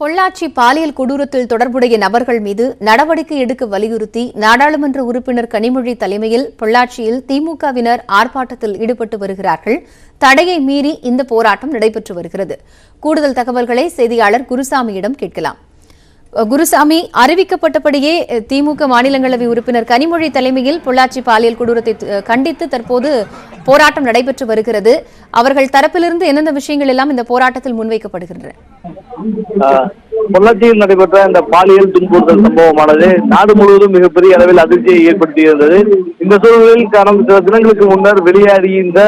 பொள்ளாச்சி பாலியல் கொடூரத்தில் தொடர்புடைய நபர்கள் மீது நடவடிக்கை எடுக்க வலியுறுத்தி நாடாளுமன்ற உறுப்பினர் கனிமொழி தலைமையில் பொள்ளாச்சியில் திமுகவினர் ஆர்ப்பாட்டத்தில் ஈடுபட்டு வருகிறார்கள். தடையை மீறி இந்த போராட்டம் நடைபெற்று வருகிறது. கூடுதல் தகவல்களை செய்தியாளர் குருசாமியிடம் கேட்கலாம். குருசாமி, அறிவிக்கப்பட்டபடியே திமுக மாநிலங்களவை உறுப்பினர் கனிமொழி தலைமையில் பொள்ளாச்சி பாலியல் கொடூரத்தை கண்டித்து தற்போது போராட்டம் நடைபெற்று வருகிறது. அவர்கள் தரப்பிலிருந்து எந்தெந்த விஷயங்கள் எல்லாம் இந்த போராட்டத்தில் முன்வைக்கப்படுகின்றன? பொள்ளாச்சியில் நடைபெற்ற இந்த பாலியல் துன்புறுத்தல் சம்பவமானது நாடு முழுவதும் மிகப்பெரிய அளவில் அதிர்ச்சியை ஏற்படுத்தியிருந்தது. இந்த சூழலில் கடந்த சில தினங்களுக்கு முன்னர் வெளியாகியிருந்த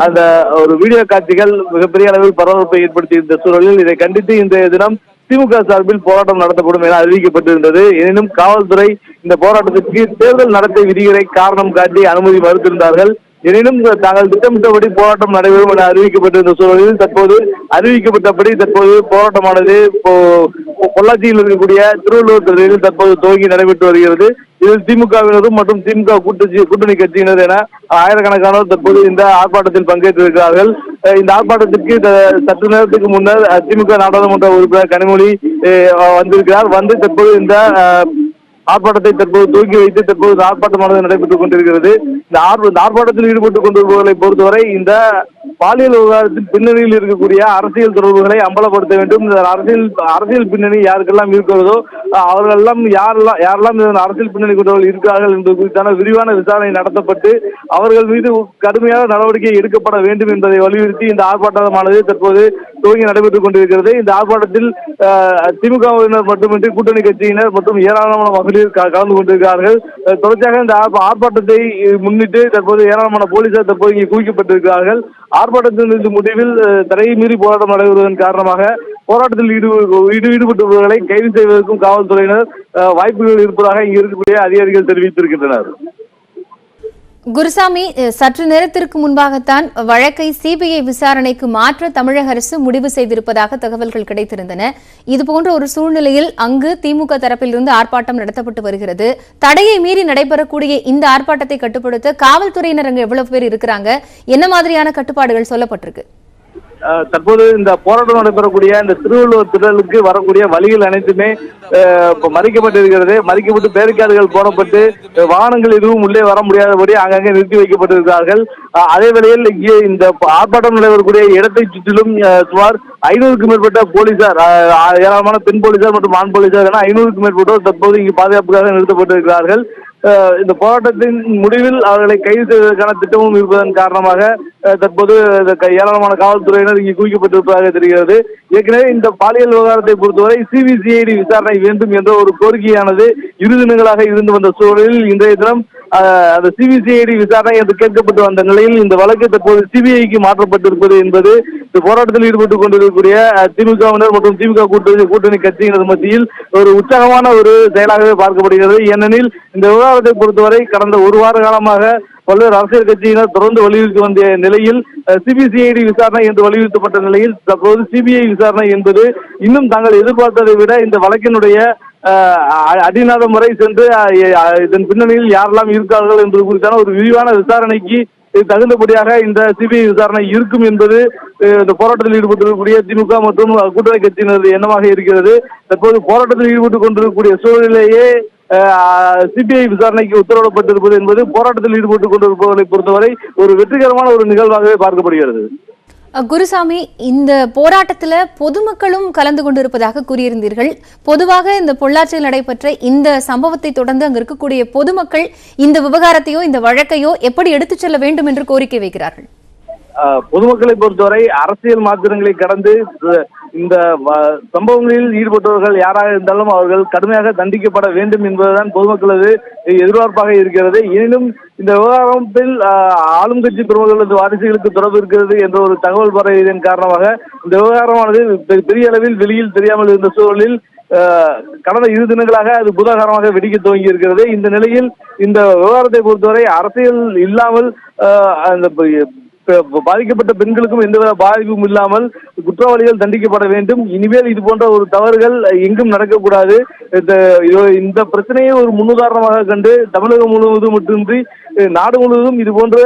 அந்த ஒரு வீடியோ காட்சிகள் மிகப்பெரிய அளவில் பரபரப்பை ஏற்படுத்தியிருந்த சூழலில் இதை கண்டித்து இன்றைய தினம் திமுக சார்பில் போராட்டம் நடத்தப்படும் என அறிவிக்கப்பட்டிருந்தது. எனினும் காவல்துறை இந்த போராட்டத்திற்கு தேர்தல் நடத்தை விதிகளை காரணம் காட்டி அனுமதி மறுத்திருந்தார்கள். எனினும் தாங்கள் திட்டமிட்டபடி போராட்டம் நடைபெறும் என அறிவிக்கப்பட்டிருந்த சூழலில் தற்போது அறிவிக்கப்பட்டபடி போராட்டமானது பொள்ளாச்சியில் இருக்கக்கூடிய திருவள்ளுவர் திடலில் தற்போது துவங்கி நடைபெற்று வருகிறது. இதில் திமுகவினரும் மற்றும் திமுக கூட்டணி கட்சியினர் என ஆயிரக்கணக்கானோர் தற்போது இந்த ஆர்ப்பாட்டத்தில் பங்கேற்றிருக்கிறார்கள். இந்த ஆர்ப்பாட்டத்திற்கு சற்று நேரத்துக்கு முன்னர் திமுக நாடாளுமன்ற உறுப்பினர் கனிமொழி வந்திருக்கிறார். வந்து தற்போது இந்த ஆர்ப்பாட்டத்தை தற்போது துவக்கி வைத்து தற்போது ஆர்ப்பாட்டமானது நடைபெற்றுக் கொண்டிருக்கிறது. இந்த ஆர்ப்பாட்டத்தில் ஈடுபட்டுக் கொண்டிருப்பவர்களை பொறுத்தவரை இந்த பாலியல் விவகாரத்தின் பின்னணியில் இருக்கக்கூடிய அரசியல் தொடர்புகளை அம்பலப்படுத்த வேண்டும். இந்த அரசியல் பின்னணி யாருக்கெல்லாம் இருக்கிறதோ அவர்களெல்லாம் யாரெல்லாம் அரசியல் பின்னணி கொண்டவர்கள் இருக்கிறார்கள் என்பது குறித்தான விரிவான விசாரணை நடத்தப்பட்டு அவர்கள் மீது கடுமையான நடவடிக்கை எடுக்கப்பட வேண்டும் என்பதை வலியுறுத்தி இந்த ஆர்ப்பாட்டமானது தற்போது துவங்கி நடைபெற்றுக் கொண்டிருக்கிறது. இந்த ஆர்ப்பாட்டத்தில் திமுகவினர் மட்டுமின்றி கூட்டணி கட்சியினர் மற்றும் ஏராளமான மகளிர் கலந்து கொண்டிருக்கிறார்கள். தொடர்ச்சியாக இந்த ஆர்ப்பாட்டத்தை முன்னிட்டு தற்போது ஏராளமான போலீசார் தற்போது இங்கே குவிக்கப்பட்டிருக்கிறார்கள். ஆர்ப்பாட்டத்தின் முடிவில் தடையை மீறி போராட்டம் நடைபெறுவதன் காரணமாக போராட்டத்தில் ஈடுபட்டவர்களை கைது செய்வதற்கும் காவல்துறையினர் வாய்ப்புகள் இருப்பதாக இங்கு இருக்கக்கூடிய அதிகாரிகள் தெரிவித்திருக்கின்றனர். குருசாமி, சற்று நேரத்திற்கு முன்பாகத்தான் வழக்கை சிபிஐ விசாரணைக்கு மாற்ற தமிழக அரசு முடிவு செய்திருப்பதாக தகவல்கள் கிடைத்திருந்தன. இதுபோன்ற ஒரு சூழ்நிலையில் அங்கு திமுக தரப்பிலிருந்து ஆர்ப்பாட்டம் நடத்தப்பட்டு வருகிறது. தடையை மீறி நடைபெறக்கூடிய இந்த ஆர்ப்பாட்டத்தை கட்டுப்படுத்த காவல்துறையினர் அங்கு எவ்வளவு பேர் இருக்கிறாங்க? என்ன மாதிரியான கட்டுப்பாடுகள் சொல்லப்பட்டிருக்கு? தற்போது இந்த போராட்டம் நடைபெறக்கூடிய இந்த திருவள்ளுவர் திடலுக்கு வரக்கூடிய வழிகள் அனைத்துமே மறிக்கப்பட்டிருக்கிறது. மறிக்கப்பட்டு பேரிகார்டுகள் போடப்பட்டு வாகனங்கள் எதுவும் உள்ளே வர முடியாதபடி அங்கங்கே நிறுத்தி வைக்கப்பட்டிருக்கிறார்கள். அதே வேளையில் இங்கே இந்த ஆர்ப்பாட்டம் நடைபெறக்கூடிய இடத்தை சுற்றிலும் சுமார் 500க்கும் மேற்பட்ட போலீசார், ஏராளமான பெண் போலீசார் மற்றும் ஆண் போலீசார் என 500க்கும் மேற்பட்டோர் தற்போது இங்கு பாதுகாப்புக்காக நிறுத்தப்பட்டிருக்கிறார்கள். இந்த போராட்டத்தின் முடிவில் அவர்களை கைது செய்வதற்கான திட்டமும் இருப்பதன் காரணமாக தற்போது ஏராளமான காவல்துறையினர் இங்கு குவிக்கப்பட்டிருப்பதாக தெரிகிறது. ஏற்கனவே இந்த பாலியல் விவகாரத்தை பொறுத்தவரை சிபிசிஐடி விசாரணை வேண்டும் என்ற ஒரு கோரிக்கையானது இரு தினங்களாக இருந்து வந்த சூழலில் இன்றைய தினம் அந்த சிபிசிஐடி விசாரணை என்று கேட்கப்பட்டு வந்த நிலையில் இந்த வழக்கு தற்போது சிபிஐக்கு மாற்றப்பட்டிருப்பது என்பது இந்த போராட்டத்தில் ஈடுபட்டுக் கொண்டிருக்கக்கூடிய திமுகவினர் மற்றும் திமுக கூட்டணி கட்சியினர் மத்தியில் ஒரு உற்சாகமான ஒரு செயலாகவே பார்க்கப்படுகிறது. ஏனெனில் இந்த விவகாரத்தை பொறுத்தவரை கடந்த ஒரு வார காலமாக பல்வேறு அரசியல் கட்சியினர் தொடர்ந்து வலியுறுத்தி வந்த நிலையில் சிபிசிஐடி விசாரணை என்று வலியுறுத்தப்பட்ட நிலையில் தற்போது சிபிஐ விசாரணை என்பது இன்னும் தாங்கள் எதிர்பார்த்ததை விட இந்த வழக்கினுடைய அடிநாதம் முறை சென்று இதன் பின்னணியில் யாரெல்லாம் இருக்கிறார்கள் என்பது குறித்தான ஒரு விரிவான விசாரணைக்கு தகுந்தபடியாக இந்த சிபிஐ விசாரணை இருக்கும் என்பது இந்த போராட்டத்தில் ஈடுபட்டிருக்கக்கூடிய திமுக மற்றும் கூட்டணி கட்சியினர் எண்ணமாக இருக்கிறது. தற்போது போராட்டத்தில் ஈடுபட்டுக் கொண்டிருக்கக்கூடிய சூழலிலேயே சிபிஐ விசாரணைக்கு உத்தரவிடப்பட்டிருப்பது என்பது போராட்டத்தில் ஈடுபட்டுக் கொண்டிருப்பவர்களை பொறுத்தவரை ஒரு வெற்றிகரமான ஒரு நிகழ்வாகவே பார்க்கப்படுகிறது. குருசாமி, இந்த போராட்டத்தில் பொதுமக்களும் கலந்து கொண்டிருப்பதாக கூறியிருந்தீர்கள். பொதுவாக இந்த பொள்ளாச்சியில் நடைபெற்ற இந்த சம்பவத்தை தொடர்ந்து அங்கு இருக்கக்கூடிய பொதுமக்கள் இந்த விவகாரத்தையோ இந்த வழக்கையோ எப்படி எடுத்துச் செல்ல வேண்டும் என்று கோரிக்கை வைக்கிறார்கள்? பொதுமக்களை பொறுத்தவரை அரசியல் மாற்றங்களை கடந்து இந்த சம்பவங்களில் ஈடுபட்டவர்கள் யாராக இருந்தாலும் அவர்கள் கடுமையாக தண்டிக்கப்பட வேண்டும் என்பதுதான் பொதுமக்களது எதிர்பார்ப்பாக இருக்கிறது. எனினும் இந்த விவகாரத்தில் ஆளும் கட்சி பிரமுகர்களது வாரிசுகளுக்கு தொடர்பு இருக்கிறது என்ற ஒரு தகவல் பரவியதன் காரணமாக இந்த விவகாரமானது பெரிய அளவில் வெளியில் தெரியாமல் இருந்த சூழலில் கடந்த இரு தினங்களாக அது பூதாகாரமாக வெடிக்க துவங்கி இருக்கிறது. இந்த நிலையில் இந்த விவகாரத்தை பொறுத்தவரை அரசியல் இல்லாமல் அந்த பாதிக்கப்பட்ட பெண்களுக்கும் எந்தவித பாதிப்பும் இல்லாமல் குற்றவாளிகள் தண்டிக்கப்பட வேண்டும். இனிமேல் இது போன்ற ஒரு தவறுகள் எங்கும் நடக்கக்கூடாது. இந்த பிரச்சனையை ஒரு முன்னுதாரணமாக கண்டு தமிழகம் முழுவதும் மட்டுமின்றி நாடு முழுவதும் இது போன்ற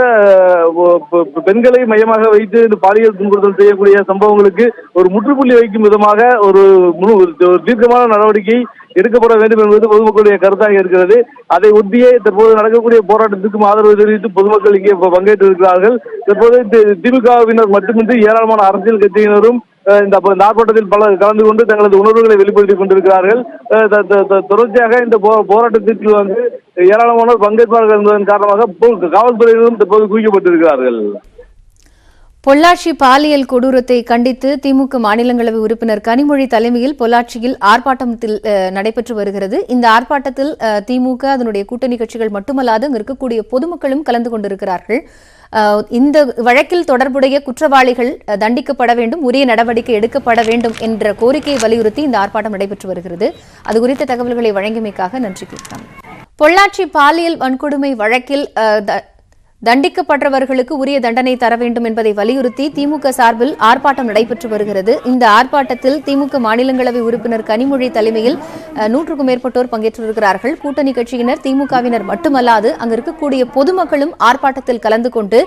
பெண்களை மையமாக வைத்து இந்த பாலியல் துன்புறுத்தல் செய்யக்கூடிய சம்பவங்களுக்கு ஒரு முற்றுப்புள்ளி வைக்கும் விதமாக ஒரு தீர்க்கமான நடவடிக்கை எடுக்கப்பட வேண்டும் என்பது பொதுமக்களுடைய கருத்தாக இருக்கிறது. அதை ஒட்டியே தற்போது நடக்கக்கூடிய போராட்டத்துக்கும் ஆதரவு தெரிவித்து பொதுமக்கள் இங்கே பங்கேற்று இருக்கிறார்கள். தற்போது திமுகவினர் மட்டுமின்றி ஏராளமான அரசியல் கட்சியினரும் இந்த ஆர்ப்பாட்டத்தில் கலந்து கொண்டு தங்களது உணர்வுகளை வெளிப்படுத்திக் கொண்டிருக்கிறார்கள். தொடர்ச்சியாக இந்த போராட்டத்திற்கு ஏராளமானோர் பங்கேற்பார்கள் என்பதன் காரணமாக காவல்துறையினரும் தற்போது குவிக்கப்பட்டிருக்கிறார்கள். பொள்ளாச்சி பாலியல் கொடூரத்தை கண்டித்து திமுக மாநிலங்களவை உறுப்பினர் கனிமொழி தலைமையில் பொள்ளாச்சியில் ஆர்ப்பாட்டத்தில் நடைபெற்று வருகிறது. இந்த ஆர்ப்பாட்டத்தில் திமுக அதனுடைய கூட்டணி கட்சிகள் மட்டுமல்லாது அங்கு இருக்கக்கூடிய பொதுமக்களும் கலந்து கொண்டிருக்கிறார்கள். இந்த வழக்கில் தொடர்புடைய குற்றவாளிகள் தண்டிக்கப்பட வேண்டும், உரிய நடவடிக்கை எடுக்கப்பட வேண்டும் என்ற கோரிக்கையை வலியுறுத்தி இந்த ஆர்ப்பாட்டம் நடைபெற்று வருகிறது. அது குறித்த தகவல்களை வழங்கியமைக்காக நன்றி கேட்கிறோம். பொள்ளாச்சி பாலியல் வன்கொடுமை வழக்கில் தண்டிக்கப்பட்டவர்களுக்கு உரிய தண்டனை தர வேண்டும் என்பதை வலியுறுத்தி திமுக சார்பில் ஆர்ப்பாட்டம் நடைபெற்று வருகிறது. இந்த ஆர்ப்பாட்டத்தில் திமுக மாநிலங்களவை உறுப்பினர் கனிமொழி தலைமையில் 100க்கும் மேற்பட்டோர் பங்கேற்றிருக்கிறார்கள். கூட்டணி கட்சியினர், திமுகவினர் மட்டுமல்லாது அங்கு இருக்கக்கூடிய பொதுமக்களும் ஆர்ப்பாட்டத்தில் கலந்து கொண்டு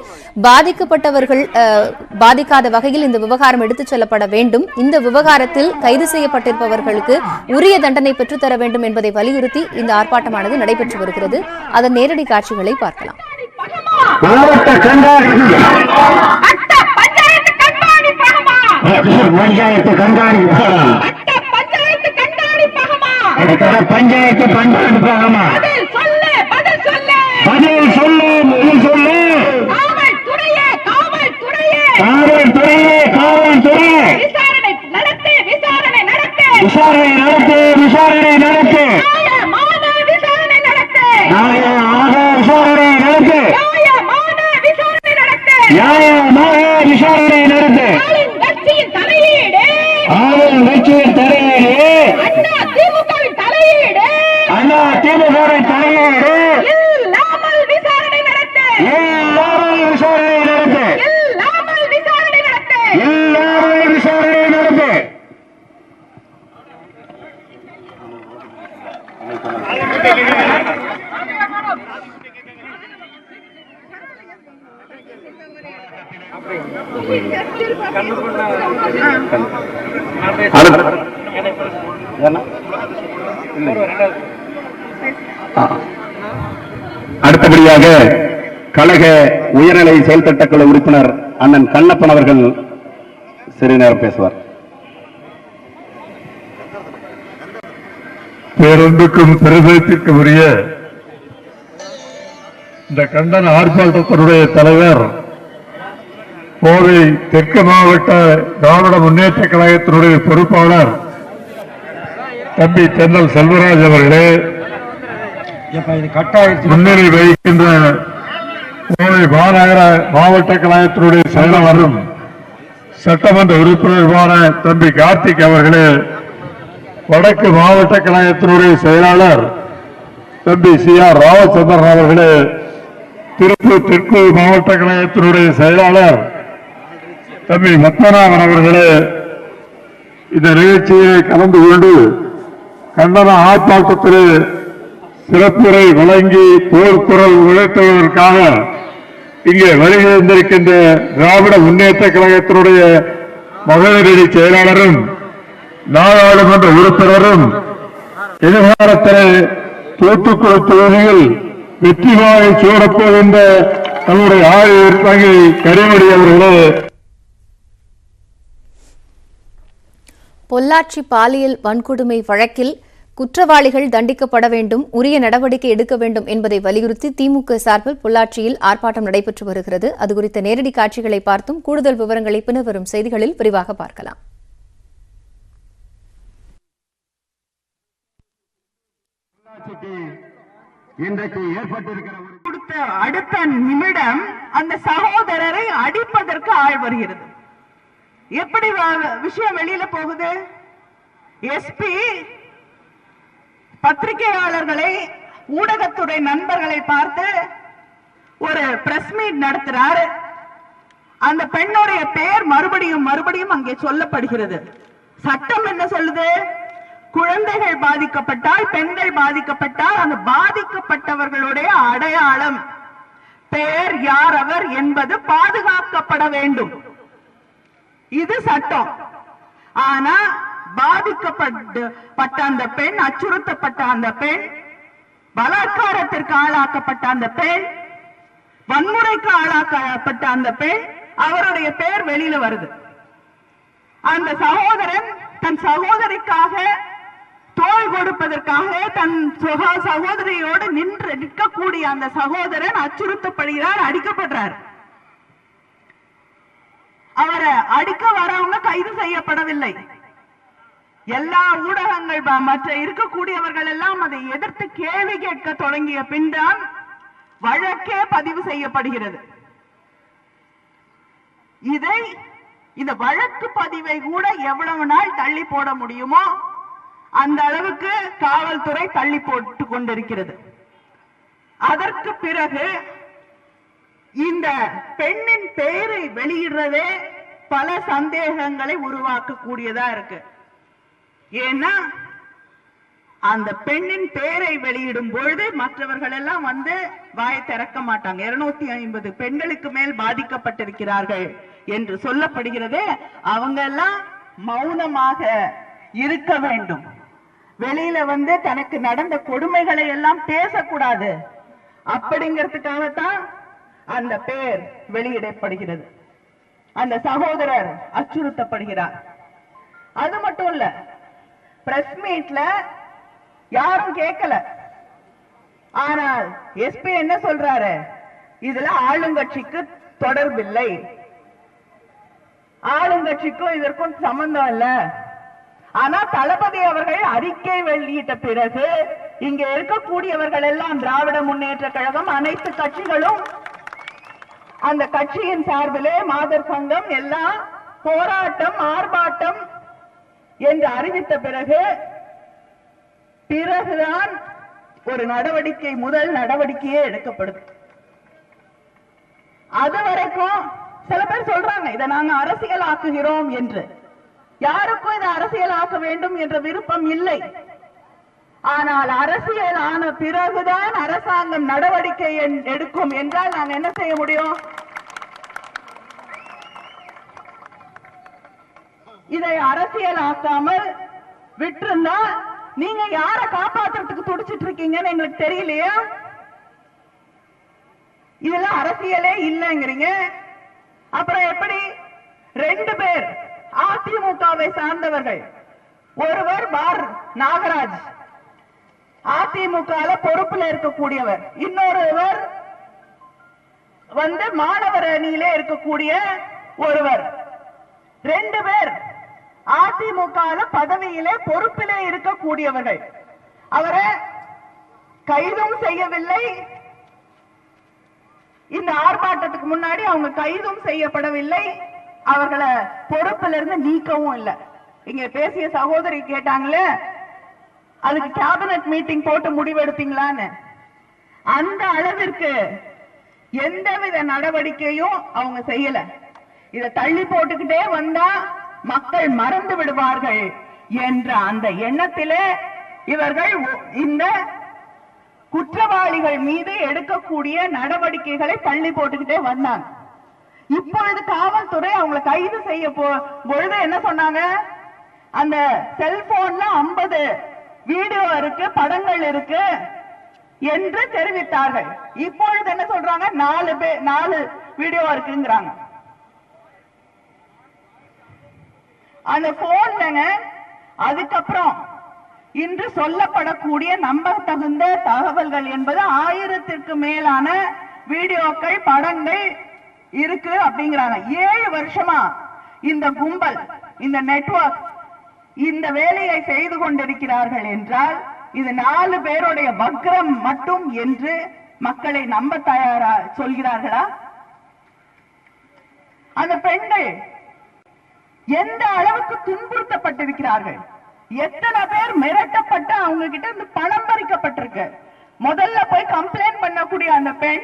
பாதிக்கப்பட்டவர்கள் பாதிக்காத வகையில் இந்த விவகாரம் எடுத்துச் செல்லப்பட வேண்டும், இந்த விவகாரத்தில் கைது செய்யப்பட்டிருப்பவர்களுக்கு உரிய தண்டனை பெற்றுத்தர வேண்டும் என்பதை வலியுறுத்தி இந்த ஆர்ப்பாட்டமானது நடைபெற்று வருகிறது. அதன் நேரடி காட்சிகளை பார்க்கலாம். மாவட்ட கண்காணி பஞ்சாயத்து கண்காணி பஞ்சாயத்து பண்பாடு போகமா பதில் சொல்லு சொல்லு காவல்துறையே காவல்துறை விசாரணை நடத்து விசாரணை நடத்து விசாரணை நடத்து நியாயமாக விசாரணை நடத்து ஆளுங்கட்சியின் தலையீடு அண்ணா திமுகவின் தலையீடு இல்லாமல் விசாரணை நடத்து அடுத்தபடியாக கழக உயர்நிலை செயல் திட்டக்குழு உறுப்பினர் அண்ணன் கண்ணப்பன் அவர்கள் சிறு நேரம் பேசுவார். பேரன்புக்கும் பெருமைக்கும் உரிய இந்த கண்டன ஆர்ப்பாட்டத்தினுடைய தலைவர் கோவை தெற்கு மாவட்ட திராவிட முன்னேற்ற கழகத்தினுடைய பொறுப்பாளர் தம்பி தென்னல் செல்வராஜ் அவர்களே, முன்னிலை வகிக்கின்ற கோவை மாநகர மாவட்ட கழகத்தினுடைய செயலாளரும் சட்டமன்ற உறுப்பினருமான தம்பி கார்த்திக் அவர்களே, வடக்கு மாவட்ட கழகத்தினுடைய செயலாளர் தம்பி CR ராமச்சந்திரன் அவர்களே, திருப்பூர் தெற்கு மாவட்ட கழகத்தினுடைய செயலாளர் தம்பி பத்மநாபன் அவர்களே, இந்த நிகழ்ச்சியை கலந்து கொண்டு கண்டன ஆர்ப்பாட்டத்திலே சிறப்புரை வழங்கி போர்க்குரல் உழைத்ததற்காக இங்கே வருகை வந்திருக்கின்ற திராவிட முன்னேற்ற கழகத்தினுடைய மகளிரணி செயலாளரும் நாடாளுமன்ற உறுப்பினரும் எதிர்காலத்திலே தூத்துக்குடி தொகுதியில் வெற்றி வாகை சூடப்போகின்ற தன்னுடைய ஆய்வு தங்கை கனிமொழி அவர்களே, பொள்ளாச்சி பாலியல் வன்கொடுமை வழக்கில் குற்றவாளிகள் தண்டிக்கப்பட வேண்டும், உரிய நடவடிக்கை எடுக்க வேண்டும் என்பதை வலியுறுத்தி திமுக சார்பில் பொள்ளாச்சியில் ஆர்ப்பாட்டம் நடைபெற்று வருகிறது. அது குறித்த நேரடி காட்சிகளை பார்த்தும் கூடுதல் விவரங்களை பின்வரும் செய்திகளில் விரிவாக பார்க்கலாம். அடுத்த நிமிடம் அந்த சகோதரரை அடிப்பதற்கு ஆள் வருகிறது. எப்படி விஷயம் வெளியில போகுது? எஸ்பி பத்திரிகையாளர்களை, ஊடகத்துறை நண்பர்களை பார்த்து ஒரு பிரஸ் மீட் நடத்துறார். அந்த பெண்ணுடைய பெயர் மறுபடியும் மறுபடியும் அங்கே சொல்லப்படுகிறது. சட்டம் என்ன சொல்லுது? குழந்தைகள் பாதிக்கப்பட்டால், பெண்கள் பாதிக்கப்பட்டால் அந்த பாதிக்கப்பட்டவர்களுடைய அடையாளம், பெயர், யார் அவர் என்பது பாதுகாக்கப்பட வேண்டும். இது சட்டம். ஆனா பாதிக்கப்பட்ட அந்த பெண், அச்சுறுத்தப்பட்ட அந்த பெண், பலாத்காரத்திற்கு ஆளாக்கப்பட்ட அந்த பெண், வன்முறைக்கு ஆளாக்கப்பட்ட அந்த பெண், அவருடைய பெயர் வெளியில வருது. அந்த சகோதரன் தன் சகோதரிக்காக தோள் கொடுப்பதற்காக தன் சகோதரியோடு நிற்கக்கூடிய அந்த சகோதரன் அச்சுறுத்தப்படுகிறார், அடிக்கப்படுறார். அவரை அடிக்க வரவங்க கைது செய்யப்படவில்லை. எல்லா ஊடகங்கள் மற்ற இருக்கக்கூடியவர்கள் எல்லாம் அதை எதிர்த்து கேள்வி கேட்க தொடங்கிய பின்தான் வழக்கே பதிவு செய்யப்படுகிறது. இந்த வழக்கு பதிவை கூட எவ்வளவு நாள் தள்ளி போட முடியுமோ அந்த அளவுக்கு காவல்துறை தள்ளி போட்டு கொண்டிருக்கிறது. அதற்கு பிறகு இந்த பெண்ணின் பெயரை வெளியிடுறதே பல சந்தேகங்களை உருவாக்கக்கூடியதா இருக்கு. ஏன்னா அந்த பெண்ணின் பெயரை வெளியிடும் பொழுது மற்றவர்கள் எல்லாம் வந்து வாயை திறக்க மாட்டாங்க. 250 பெண்களுக்கு மேல் பாதிக்கப்பட்டிருக்கிறார்கள் என்று சொல்லப்படுகிறது. அவங்க எல்லாம் மௌனமாக இருக்க வேண்டும். வெளியில வந்து தனக்கு நடந்த கொடுமைகளை எல்லாம் பேசக்கூடாது அப்படிங்கிறதுக்காகத்தான் அந்த பெயர் வெளியிடப்படுகிறது. அந்த சகோதரர் அச்சுறுத்தப்படுகிறார். அது மட்டும் இல்ல, பிரஸ் மீட்ல யாரும் கேட்கல. ஆனால் எஸ்பி என்ன சொல்றாரு? இதுல ஆளுங்கட்சிக்கு தொடர்பில்லை, ஆளுங்கட்சிக்கும் இதற்கும் சம்பந்தம் இல்ல. ஆனா தளபதி அவர்கள் அறிக்கை வெளியிட்ட பிறகு இங்க இருக்கக்கூடியவர்கள் எல்லாம் திராவிட முன்னேற்ற கழகம், அனைத்து கட்சிகளும், அந்த கட்சியின் சார்பிலே மாதர் சங்கம் எல்லாம் போராட்டம், ஆர்ப்பாட்டம் என்று அறிவித்த பிறகுதான் ஒரு நடவடிக்கை, முதல் நடவடிக்கையே எடுக்கப்படுது. அது வரைக்கும் சில பேர் சொல்றாங்க இதை நாங்க அரசியல் ஆக்குகிறோம் என்று. யாருக்கும் இதை அரசியல் ஆக்க வேண்டும் என்ற விருப்பம் இல்லை. ஆனால் அரசியல் ஆன பிறகுதான் அரசாங்கம் நடவடிக்கை எடுக்கும் என்றால் நாங்க என்ன செய்ய முடியும்? இதை அரசியல் ஆக்காமல் விட்டிருந்தா நீங்க யாரை காப்பாற்றுறதுக்கு துடிச்சிட்டு இருக்கீங்கன்னு எங்களுக்கு தெரியலையா? இதெல்லாம் அரசியலே இல்லைங்கிறீங்க. அப்புறம் எப்படி? 2 பேர் அதிமுகவை சார்ந்தவர்கள். ஒருவர் பார் நாகராஜ், அதிமுக பொறுப்புல இருக்கக்கூடியவர். இன்னொருவர் வந்து மாணவர் அணியிலே இருக்கக்கூடிய ஒருவர். 2 பேர் அதிமுக பதவியிலே பொறுப்பிலே இருக்கக்கூடியவர்கள். அவரை கைதும் செய்யவில்லை. இந்த ஆர்ப்பாட்டத்துக்கு முன்னாடி அவங்க கைதும் செய்யப்படவில்லை. அவர்களை பொறுப்பிலிருந்து நீக்கவும் இல்லை. இங்க பேசிய சகோதரி கேட்டாங்களே, அதுக்கு கேபினட் மீட்டிங் போட்டு முடிவெடுத்தீங்களான்னு. அந்த அளவிற்கு எந்தவித நடவடிக்கையும் அவங்க செய்யல. இதை தள்ளி போட்டுக்கிட்டே வந்தா மக்கள் மறந்து விடுவார்கள் என்ற அந்த எண்ணத்திலே இவர்கள் இந்த குற்றவாளிகள் மீது எடுக்கக்கூடிய நடவடிக்கைகளை தள்ளி போட்டுக்கிட்டே வந்தாங்க. இப்பொழுது காவல்துறை அவங்களை கைது செய்ய பொழுது என்ன சொன்னாங்க? அந்த செல்போன்ல 50 வீடியோ இருக்கு, படங்கள் இருக்கு என்று தெரிவித்தார்கள். இப்பொழுது என்ன சொல்றாங்க? 4 வீடியோ இருக்குங்கிறாங்க. அந்த போன்லங்க அதுக்கப்புறம் இன்று சொல்லப்படக்கூடிய நம்பத்தகுந்த தகவல்கள் என்பது 1000க்கு மேலான வீடியோக்கள், படங்கள் இருக்கு அப்படிங்கிறாங்க. 7 வருஷமா இந்த கும்பல், இந்த நெட்வொர்க் இந்த வேலையை செய்து கொண்டிருக்கிறார்கள் என்றால் இது 4 பேருடைய வக்ரம் மட்டும் என்று மக்களை நம்ப தயாரா சொல்கிறார்களா? அந்த பெண்கள் எந்த அளவுக்கு துன்புறுத்தப்பட்டிருக்கிறார்கள், எத்தனை பேர் மிரட்டப்பட்டு அவங்க கிட்ட இருந்து பணம் பறிக்கப்பட்டிருக்கு. முதல்ல போய் கம்ப்ளைண்ட் பண்ணக்கூடிய அந்த பெண்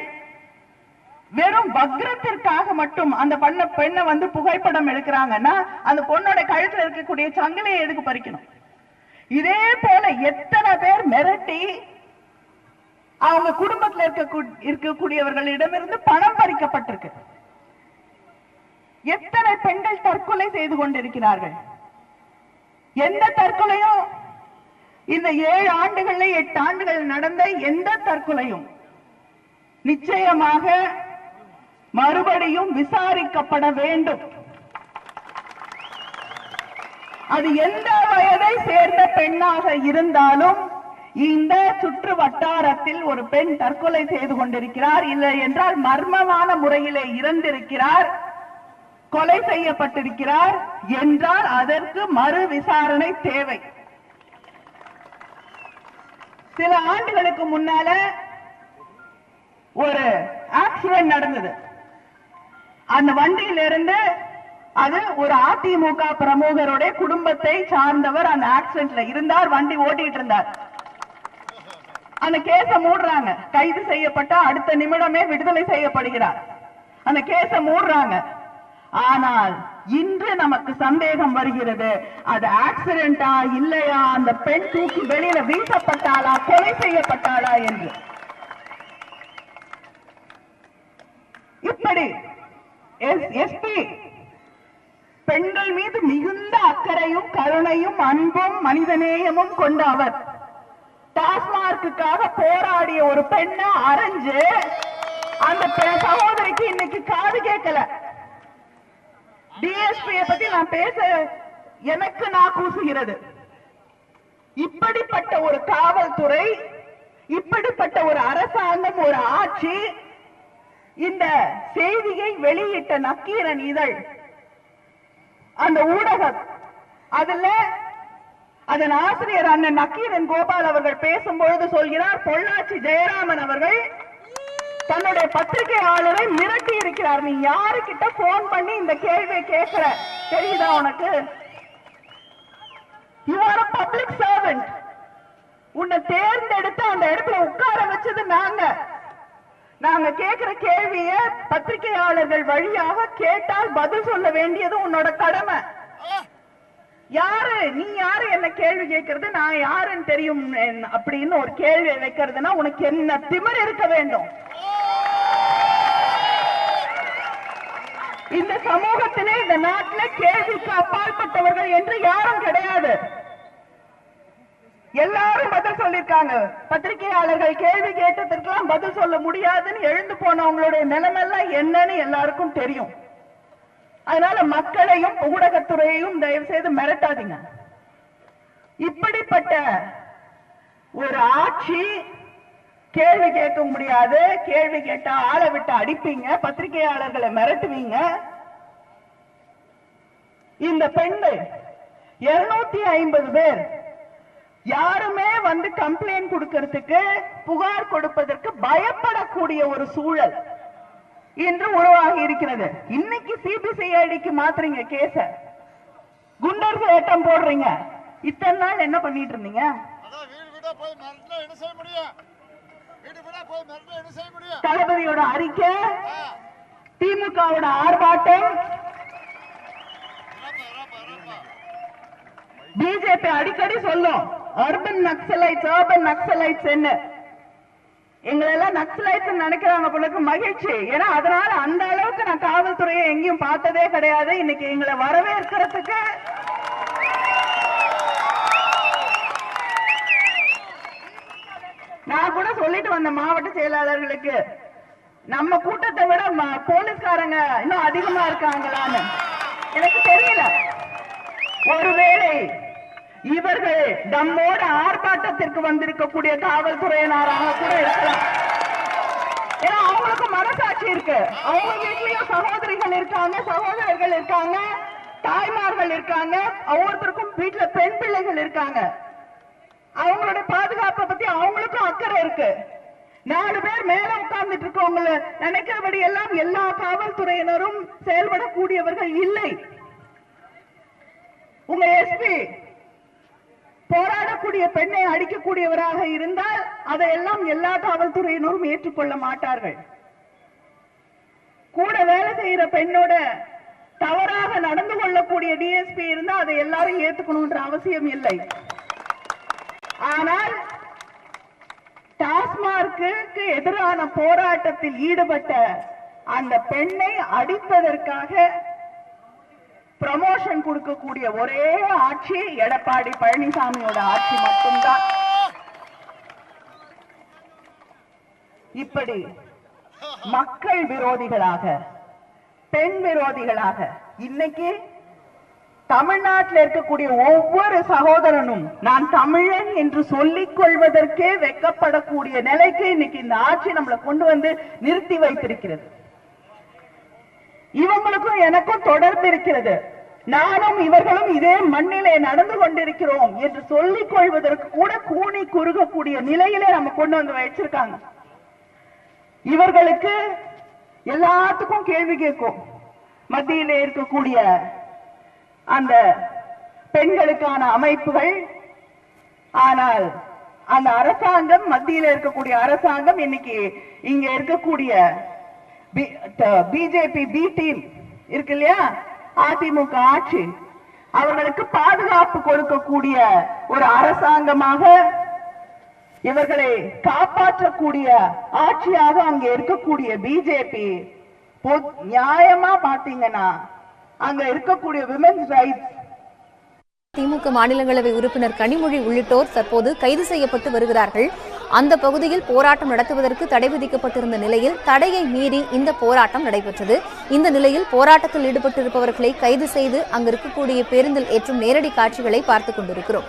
வெறும் வக்ரத்திற்காக மட்டும் அந்த பெண்ணை வந்து புகைப்படம் எடுக்கிறாங்கன்னா அந்த பொண்ணோட கழுத்துல இருக்கக்கூடிய சங்கிலியை எடுக்க பறிக்கணும். இதே போல எத்தனை பேர் மிரட்டி அவங்க குடும்பத்தில் இருக்கக்கூடியவர்களிடமிருந்து பணம் பறிக்கப்பட்டிருக்கு. எத்தனை பெண்கள் தற்கொலை செய்து கொண்டிருக்கிறார்கள். எந்த தற்கொலையும் இந்த 7 ஆண்டுகள்ல 8 ஆண்டுகள் நடந்த எந்த தற்கொலையும் நிச்சயமாக மறுபடியும் விசாரிக்கப்பட வேண்டும். அது எந்த வயதை சேர்ந்த பெண்ணாக இருந்தாலும் இந்த சுற்று வட்டாரத்தில் ஒரு பெண் தற்கொலை செய்து கொண்டிருக்கிறார், இல்லை என்றால் மர்மமான முறையிலே இறந்திருக்கிறார், கொலை செய்யப்பட்டிருக்கிறார் என்றால் அதற்கு மறு விசாரணை தேவை. சில ஆண்டுகளுக்கு முன்னால ஒரு ஆக்சிடென்ட் நடந்தது. அந்த வண்டியிலிருந்து அது ஒரு அதிமுக பிரமுகருடைய குடும்பத்தை சார்ந்தவர் அந்த ஆக்சிடென்ட்ல இருந்தார், வண்டி ஓட்டிட்டு இருந்தார். அந்த கேஸ மூடுறாங்க. கைது செய்யப்பட்ட அடுத்த நிமிடமே விடுதலை செய்யப்படுகிறார். அந்த கேஸ மூடுறாங்க. ஆனால் இன்று நமக்கு சந்தேகம் வருகிறது, அது ஆக்சிடென்டா இல்லையா, அந்த பெண் தூக்கி வெளியில வீசப்பட்டாளா, கொலை செய்யப்பட்டாளா என்று. இப்படி எஸ்பி பெண்கள் மீது மிகுந்த அக்கறையும் கருணையும் அன்பும் மனிதநேயமும் கொண்ட அவர் டாஸ்மார்க்குக்காக போராடிய ஒரு பெண்ணை அரைஞ்சு அந்த சகோதரிக்கு இன்னைக்கு காது கேட்கல. டிஎஸ்பியை பத்தி நான் பேச எனக்கு நான் கூசுகிறது. இப்படிப்பட்ட ஒரு காவல்துறை, இப்படிப்பட்ட ஒரு அரசாங்கம், ஒரு ஆட்சி இந்த செய்தியை வெளியிட்ட நக்கீரன் இதழ், அந்த ஊடகம், அதுல அதன் ஆசிரியர் அண்ணன் நக்கீரன் கோபால் அவர்கள் பேசும்பொழுது சொல்கிறார், பொள்ளாச்சி ஜெயராமன் அவர்கள் தன்னுடைய பத்திரிகையாளரை மிரட்டி இருக்கிறார். நீ யாருக்கிட்ட போன் பண்ணி இந்த கேள்வியை கேட்கிற தெரியுதா உனக்கு? You are a public servant. உன்னை தேர்ந்தெடுத்து அந்த இடத்துல உட்கார வச்சது நாங்க கேட்கிற கேள்விய பத்திரிகையாளர்கள் வழியாக கேட்டால் பதில் சொல்ல வேண்டியது உன்னோட கடமை. யாரு நீ யாரு என்ன கேள்வி கேட்கறது, நான் யாருன்னு தெரியும் அப்படின்னு ஒரு கேள்வி வைக்கிறதுனா உனக்கு என்ன திமிர் இருக்க வேண்டும்? இந்த சமூகத்திலே இந்த நாட்டில் கேள்விக்கு அப்பாற்பட்டவர்கள் என்று யாரும் கிடையாது. எல்லாரும் பதில் சொல்லிருக்காங்க. பத்திரிகையாளர்கள் கேள்வி கேட்டதற்கெல்லாம் பதில் சொல்ல முடியாதுன்னு எழுந்து போனவங்களுடைய நிலைமெல்லாம் என்னன்னு எல்லாருக்கும் தெரியும். அதனால மக்களையும் ஊடகத்துறையையும் தயவு செய்து மிரட்டாதீங்க. இப்படிப்பட்ட ஒரு ஆட்சி கேள்வி கேட்க முடியாது, கேள்வி கேட்டா ஆளை விட்டு அடிப்பீங்க, பத்திரிகையாளர்களை மிரட்டுவீங்க. இந்த பெண்கள் 250 பேர் யாருமே வந்து கம்ப்ளைண்ட் கொடுக்கிறதுக்கு, புகார் கொடுப்பதற்கு பயப்படக்கூடிய ஒரு சூழல் இன்று உருவாகி இருக்கிறது. இன்னைக்கு சிபிசிஐடிக்கு மாத்துறீங்க கேஸ, குண்டர் சட்டம் போடுறீங்க. இத்தனை நாள் என்ன பண்ணிட்டு இருந்தீங்க? தளபதியோட அறிக்கை, திமுகவோட ஆர்ப்பாட்டம், பிஜேபி அடிக்கடி சொல்லும் அர்பன் நக்சலைட்ஸ் என்ன, எங்களெல்லாம் நக்சலைட்ஸ் நினைக்கிறாங்க போல மகிழ்ச்சி. ஏன்னா அதனால அந்த அளவுக்கு நான் காவல்துறையை எங்கேயும் பார்த்ததே கிடையாது. இன்னைக்கு எங்களை வரவேற்கிறதுக்கு நான் கூட சொல்லிட்டு வந்த மாவட்ட செயலாளர்களுக்கு, நம்ம கூட்டத்தை விட போலீஸ்காரங்க இன்னும் அதிகமா இருக்காங்களான்னு எனக்கு தெரியல. ஒருவேளை இவர்கள் நம்மோட ஆர்ப்பாட்டத்திற்கு வந்திருக்கக்கூடிய காவல்துறையினராக கூட இருக்கலாம். ஏன்னா அவங்களுக்கு மனசாட்சி இருக்கு. அவங்க வீட்லயும் சகோதரிகள் இருக்காங்க, சகோதரர்கள் இருக்காங்க, தாய்மார்கள் இருக்காங்க, ஒவ்வொருத்தருக்கும் வீட்டுல பெண் பிள்ளைகள் இருக்காங்க. அவங்களுடைய பாதுகாப்பை பத்தி அவங்களுக்கும் அக்கறை இருக்கு. 4 பேர் மேல உட்கார்ந்துட்டு இருக்கவங்க நினைக்கிறபடி எல்லாம் எல்லா காவல்துறையினரும் செயல்படக்கூடியவர்கள் இல்லை. உங்க எஸ்பி போராடக்கூடிய பெண்ணை அடிக்கக்கூடியவராக இருந்தால் அதையெல்லாம் எல்லா காவல்துறையினரும் ஏற்றுக்கொள்ள மாட்டார்கள். கூட வேலை செய்யற பெண்ணோட தவறாக நடந்து கொள்ளக்கூடிய டிஎஸ்பி இருந்தா அதை எல்லாரும் ஏத்துக்கணும்ன்ற அவசியம் இல்லை. ஆனால் டாஸ்மார்க்கு எதிரான போராட்டத்தில் ஈடுபட்ட அந்த பெண்ணை அடிப்பதற்காக ப்ரமோஷன் கொடுக்கக்கூடிய ஒரே ஆட்சி எடப்பாடி பழனிசாமியோட ஆட்சி மட்டும்தான். இப்படி மக்கள் விரோதிகளாக, பெண் விரோதிகளாக இன்னைக்கு தமிழ்நாட்டில் இருக்கக்கூடிய ஒவ்வொரு சகோதரனும் நான் தமிழன் என்று சொல்லிக் கொள்வதற்கே வெட்கப்படக்கூடிய நிலைக்கு இன்னைக்கு இந்த ஆட்சி நம்மளை கொண்டு வந்து நிறுத்தி வைத்திருக்கிறது. இவங்களுக்கும் எனக்கும் தொடர்பு இருக்கிறது. நானும் இவர்களும் இதே மண்ணிலே நடந்து கொண்டிருக்கிறோம் என்று சொல்லிக் கொள்வதற்கு கூட கூனி குறுகக்கூடிய நிலையிலே நம்ம கொண்டு வந்து வச்சிருக்காங்க. இவர்களுக்கு எல்லாத்துக்கும் கேள்வி கேட்கும் மத்தியிலே இருக்கக்கூடிய அந்த பெண்களுக்கான அமைப்புகள். ஆனால் அந்த அரசாங்கம், மத்தியில் இருக்கக்கூடிய அரசாங்கம் இன்னைக்கு இங்க இருக்கக்கூடிய பிஜேபி பி டீம் இருக்கு இல்லையா, அதிமுக ஆட்சி, அவர்களுக்கு பாதுகாப்பு கொடுக்கக்கூடிய ஒரு அரசாங்கமாக, இவர்களை காப்பாற்றக்கூடிய ஆட்சியாக அங்க இருக்கக்கூடிய பிஜேபி நியாயமா பாத்தீங்கன்னா அங்க இருக்கக்கூடிய விமென்ஸ் ரைட்ஸ். திமுக மாநிலங்களவை உறுப்பினர் கனிமொழி உள்ளிட்டோர் தற்போது கைது செய்யப்பட்டு வருகிறார்கள். அந்த பகுதியில் போராட்டம் நடத்துவதற்கு தடை விதிக்கப்பட்டிருந்த நிலையில் தடையை மீறி இந்த போராட்டம் நடைபெற்றது. இந்த நிலையில் போராட்டத்தில் ஈடுபட்டிருப்பவர்களை கைது செய்து அங்கு இருக்கக்கூடிய பேருந்தில் ஏற்றும் நேரடி காட்சிகளை பார்த்துக் கொண்டிருக்கிறோம்.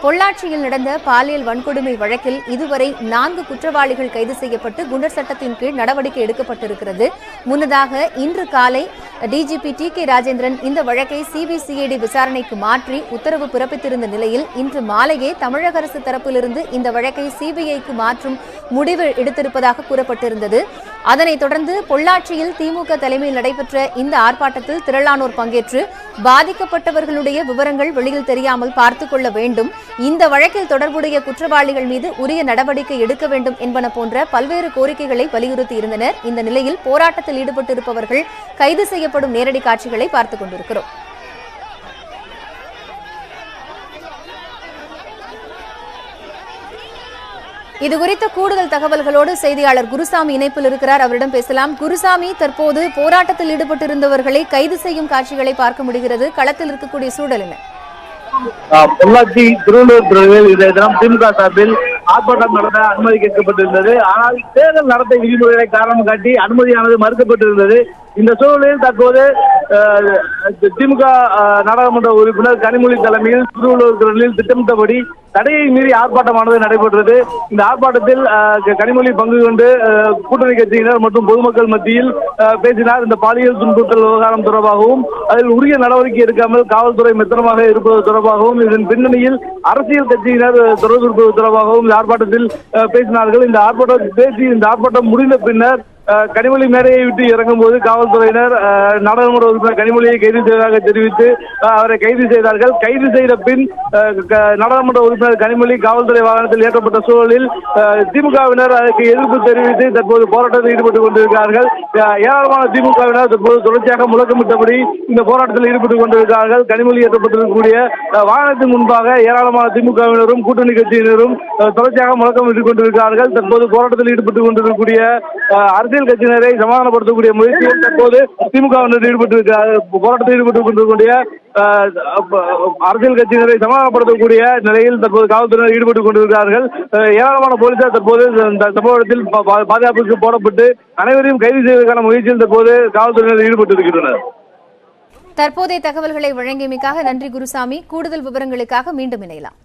பொள்ளாச்சியில் நடந்த பாலியல் வன்கொடுமை வழக்கில் இதுவரை 4 குற்றவாளிகள் கைது செய்யப்பட்டு குண்டர் சட்டத்தின் கீழ் நடவடிக்கை எடுக்கப்பட்டிருக்கிறது. முன்னதாக இன்று காலை டிஜிபி டி.கே. ராஜேந்திரன் இந்த வழக்கை சிபிசிஐடி விசாரணைக்கு மாற்றி உத்தரவு பிறப்பித்திருந்த நிலையில் இன்று மாலையே தமிழக அரசு தரப்பிலிருந்து இந்த வழக்கை சிபிஐக்கு மாற்றும் முடிவு எடுத்திருப்பதாக கூறப்பட்டிருந்தது. அதனைத் தொடர்ந்து பொள்ளாச்சியில் திமுக தலைமையில் நடைபெற்ற இந்த ஆர்ப்பாட்டத்தில் திரளானோர் பங்கேற்று பாதிக்கப்பட்டவர்களுடைய விவரங்கள் வெளியில் தெரியாமல் பார்த்துக் கொள்ள வேண்டும், இந்த வழக்கில் தொடர்புடைய குற்றவாளிகள் மீது உரிய நடவடிக்கை எடுக்க வேண்டும் என்பன போன்ற பல்வேறு கோரிக்கைகளை வலியுறுத்தியிருந்தனர். இந்த நிலையில் போராட்டத்தில் ஈடுபட்டிருப்பவர்கள் கைது செய்யப்படும் நேரடி காட்சிகளை பார்த்துக் கொண்டிருக்கிறோம். இதுகுறித்த கூடுதல் தகவல்களோடு செய்தியாளர் குருசாமி இணைப்பில் இருக்கிறார். அவரிடம் பேசலாம். குருசாமி, தற்போது போராட்டத்தில் ஈடுபட்டிருந்தவர்களை கைது செய்யும் காட்சிகளை பார்க்க முடிகிறது. களத்தில் இருக்கக்கூடிய சூழல் என்ன? பொள்ளாச்சி திருவள்ளூர் துறையில் இன்றைய தினம் திமுக சார்பில் ஆர்ப்பாட்டம் நடத்த அனுமதி கேட்கப்பட்டிருந்தது. ஆனால் தேர்தல் நடத்தை விதிமுறைகளை காரணம் காட்டி அனுமதியானது மறுக்கப்பட்டிருந்தது. இந்த சூழலில் தற்போது திமுக நாடாளுமன்ற உறுப்பினர் கனிமொழி தலைமையில் திருவள்ளூர் துறையில் திட்டமிட்டபடி தடையை மீறி ஆர்ப்பாட்டமானது நடைபெற்றது. இந்த ஆர்ப்பாட்டத்தில் கனிமொழி பங்கு கொண்டு கூட்டணி கட்சியினர் மற்றும் பொதுமக்கள் மத்தியில் பேசினார். இந்த பாலியல் துன்புறுத்தல் விவகாரம் தொடர்பாகவும் அதில் உரிய நடவடிக்கை எடுக்காமல் காவல்துறை மெத்தனமாக இருப்பது தொடர்பாகவும் இதன் பின்னணியில் அரசியல் கட்சியினர் தொடர்பு இருப்பது தொடர்பாகவும் ஆர்ப்பாட்டத்தில் பேசினார்கள். இந்த ஆர்ப்பாட்டம் முடிந்த பின்னர் கனிமொழி மேடையை விட்டு இறங்கும் போது காவல்துறையினர் நாடாளுமன்ற உறுப்பினர் கனிமொழியை கைது செய்ததாக தெரிவித்து அவரை கைது செய்தார்கள். கைது செய்த பின் நாடாளுமன்ற உறுப்பினர் கனிமொழி காவல்துறை வாகனத்தில் ஏற்றப்பட்ட சூழலில் திமுகவினர் அதற்கு எதிர்ப்பு தெரிவித்து தற்போது போராட்டத்தில் ஈடுபட்டுக் கொண்டிருக்கிறார்கள். ஏராளமான திமுகவினர் தற்போது தொடர்ச்சியாக முழக்கமிட்டபடி இந்த போராட்டத்தில் ஈடுபட்டுக் கொண்டிருக்கிறார்கள். கனிமொழி ஏற்றப்பட்டிருக்கக்கூடிய வாகனத்தின் முன்பாக ஏராளமான திமுகவினரும் கூட்டணி கட்சியினரும் தொடர்ச்சியாக முழக்கமிட்டுக் கொண்டிருக்கிறார்கள். தற்போது போராட்டத்தில் ஈடுபட்டுக் கொண்டிருக்கக்கூடிய அரசியல் கட்சியினரை சமாதானப்படுத்தக்கூடிய முயற்சியில் தற்போது திமுகவினர் போராட்டத்தில் ஈடுபட்டுக் கொண்டிருக்கக்கூடிய அரசியல் கட்சியினரை சமாதானப்படுத்தக்கூடிய நிலையில் தற்போது காவல்துறையினர் ஈடுபட்டுக் கொண்டிருக்கிறார்கள். ஏராளமான போலீசார் தற்போது இந்த சம்பவத்தில் பாதுகாப்புக்கு போடப்பட்டு அனைவரையும் கைது செய்வதற்கான முயற்சியில் தற்போது காவல்துறையினர் ஈடுபட்டிருக்கின்றனர். தற்போதைய தகவல்களை வழங்கியமைக்காக நன்றி குருசாமி. கூடுதல் விவரங்களுக்காக மீண்டும் இணையலாம்.